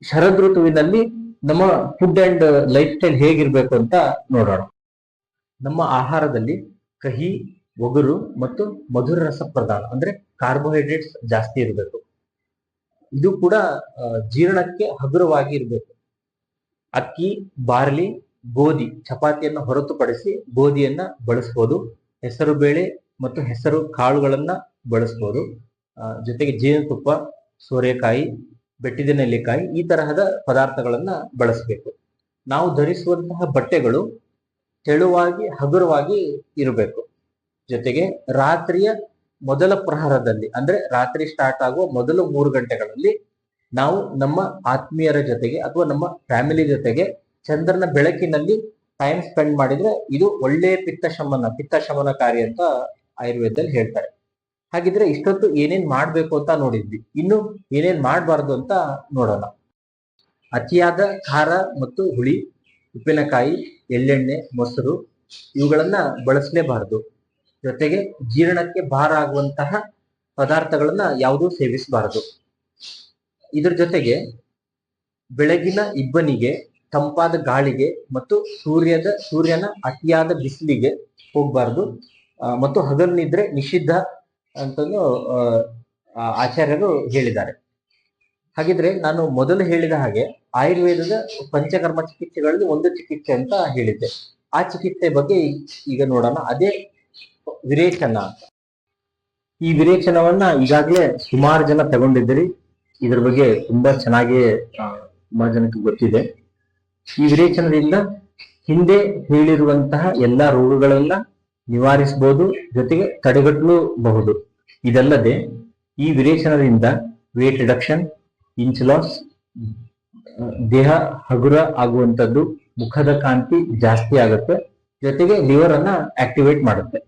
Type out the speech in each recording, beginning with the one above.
ಶರದ್ ಋತುವಿನಲ್ಲಿ ನಮ್ಮ food and life style ಹೇಗಿರ್ಬೇಕು ಅಂತ ನೋಡೋಣ. ನಮ್ಮ ಆಹಾರದಲ್ಲಿ ಕಹಿ, ಒಗರು ಮತ್ತು ಮಧುರ ರಸ ಪ್ರಧಾನ, ಅಂದ್ರೆ ಕಾರ್ಬೋಹೈಡ್ರೇಟ್ಸ್ ಜಾಸ್ತಿ ಇರಬೇಕು. ಇದು ಕೂಡ ಜೀರ್ಣಕ್ಕೆ ಹಗುರವಾಗಿ ಇರಬೇಕು. ಅಕ್ಕಿ, ಬಾರ್ಲಿ, ಗೋಧಿ, ಚಪಾತಿಯನ್ನು ಹೊರತುಪಡಿಸಿ ಗೋಧಿಯನ್ನ ಬಳಸ್ಬೋದು. ಹೆಸರು ಬೇಳೆ ಮತ್ತು ಹೆಸರು ಕಾಳುಗಳನ್ನ ಬಳಸ್ಬೋದು. ಜೊತೆಗೆ ಜೇನುತುಪ್ಪ, ಸೋರೆಕಾಯಿ, ಬೆಟ್ಟಿದ ನೆಲ್ಲಿಕಾಯಿ ಈ ತರಹದ ಪದಾರ್ಥಗಳನ್ನ ಬಳಸಬೇಕು. ನಾವು ಧರಿಸುವಂತಹ ಬಟ್ಟೆಗಳು ತೆಳುವಾಗಿ ಹಗುರವಾಗಿ ಇರಬೇಕು. ಜೊತೆಗೆ ರಾತ್ರಿಯ ಮೊದಲ ಪ್ರಹರದಲ್ಲಿ, ಅಂದ್ರೆ ರಾತ್ರಿ ಸ್ಟಾರ್ಟ್ ಆಗುವ ಮೊದಲು 3 ಗಂಟೆಗಳಲ್ಲಿ ನಾವು ನಮ್ಮ ಆತ್ಮೀಯರ ಜೊತೆಗೆ ಅಥವಾ ನಮ್ಮ ಫ್ಯಾಮಿಲಿ ಜೊತೆಗೆ ಚಂದ್ರನ ಬೆಳಕಿನಲ್ಲಿ ಟೈಮ್ ಸ್ಪೆಂಡ್ ಮಾಡಿದ್ರೆ ಇದು ಒಳ್ಳೆಯ ಪಿತ್ತ ಶಮನಕಾರಿ ಅಂತ ಆಯುರ್ವೇದದಲ್ಲಿ ಹೇಳ್ತಾರೆ. ಹಾಗಿದ್ರೆ ಇಷ್ಟೊತ್ತು ಏನೇನ್ ಮಾಡ್ಬೇಕು ಅಂತ ನೋಡಿದ್ವಿ. ಇನ್ನು ಏನೇನ್ ಮಾಡಬಾರ್ದು ಅಂತ ನೋಡೋಣ. ಅತಿಯಾದ ಖಾರ ಮತ್ತು ಹುಳಿ, ಉಪ್ಪಿನಕಾಯಿ, ಎಳ್ಳೆಣ್ಣೆ, ಮೊಸರು ಇವುಗಳನ್ನ ಬಳಸಲೇಬಾರದು. ಜೊತೆಗೆ ಜೀರ್ಣಕ್ಕೆ ಭಾರ ಆಗುವಂತಹ ಪದಾರ್ಥಗಳನ್ನ ಯಾವುದೂ ಸೇವಿಸಬಾರದು. ಇದ್ರ ಜೊತೆಗೆ ಬೆಳಗಿನ ಇಬ್ಬನಿಗೆ, ತಂಪಾದ ಗಾಳಿಗೆ ಮತ್ತು ಸೂರ್ಯನ ಅತಿಯಾದ ಬಿಸಿಲಿಗೆ ಹೋಗಬಾರ್ದು. ಮತ್ತು ಹಗಲು ನಿದ್ರೆ ನಿಷಿದ್ಧ ಅಂತಲೂ ಆಚಾರ್ಯರು ಹೇಳಿದ್ದಾರೆ. ಹಾಗಿದ್ರೆ ನಾನು ಮೊದಲು ಹೇಳಿದ ಹಾಗೆ ಆಯುರ್ವೇದದ ಪಂಚಕರ್ಮ ಚಿಕಿತ್ಸೆಗಳಲ್ಲಿ ಒಂದು ಚಿಕಿತ್ಸೆ ಅಂತ ಹೇಳಿದ್ದೆ. ಆ ಚಿಕಿತ್ಸೆ ಬಗ್ಗೆ ಈಗ ನೋಡೋಣ. ಅದೇ ವಿರೇಚನ ಅಂತ. ಈ ವಿರೇಚನವನ್ನ ಈಗಾಗಲೇ ಸುಮಾರು ಜನ ತಗೊಂಡಿದ್ದೀರಿ. ಇದ್ರ ಬಗ್ಗೆ ತುಂಬಾ ಚೆನ್ನಾಗಿ ಸುಮಾರು ಜನಕ್ಕೆ ಗೊತ್ತಿದೆ. ಈ ವಿರೇಚನದಿಂದ ಹಿಂದೆ ಹೇಳಿರುವಂತಹ ಎಲ್ಲಾ ರೋಗಗಳನ್ನ ನಿವಾರಿಸಬಹುದು, ಜೊತೆಗೆ ತಡೆಗಟ್ಟಲೂಬಹುದು. ಇದಲ್ಲದೆ ಈ ವಿರೇಚನದಿಂದ ವೇಟ್ ರಿಡಕ್ಷನ್, ಇಂಚ್ ಲಾಸ್, ದೇಹ ಹಗುರ ಆಗುವಂಥದ್ದು, ಮುಖದ ಕಾಂತಿ ಜಾಸ್ತಿ ಆಗುತ್ತೆ, ಜೊತೆಗೆ ಲಿವರ್ ಅನ್ನ ಆಕ್ಟಿವೇಟ್ ಮಾಡುತ್ತೆ.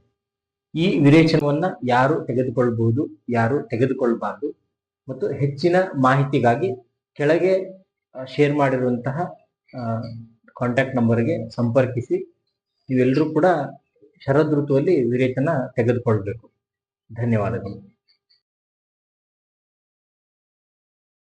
ಈ ವಿರೇಚನವನ್ನ ಯಾರು ತೆಗೆದುಕೊಳ್ಬಹುದು, ಯಾರು ತೆಗೆದುಕೊಳ್ಬಾರ್ದು ಮತ್ತು ಹೆಚ್ಚಿನ ಮಾಹಿತಿಗಾಗಿ ಕೆಳಗೆ ಶೇರ್ ಮಾಡಿರುವಂತಹ ಕಾಂಟ್ಯಾಕ್ಟ್ ನಂಬರ್ಗೆ ಸಂಪರ್ಕಿಸಿ. ನೀವೆಲ್ಲರೂ ಕೂಡ ಶರದ್ ಋತುವಲ್ಲಿ ವಿರೇಚನ ತೆಗೆದುಕೊಳ್ಬೇಕು. ಧನ್ಯವಾದಗಳು.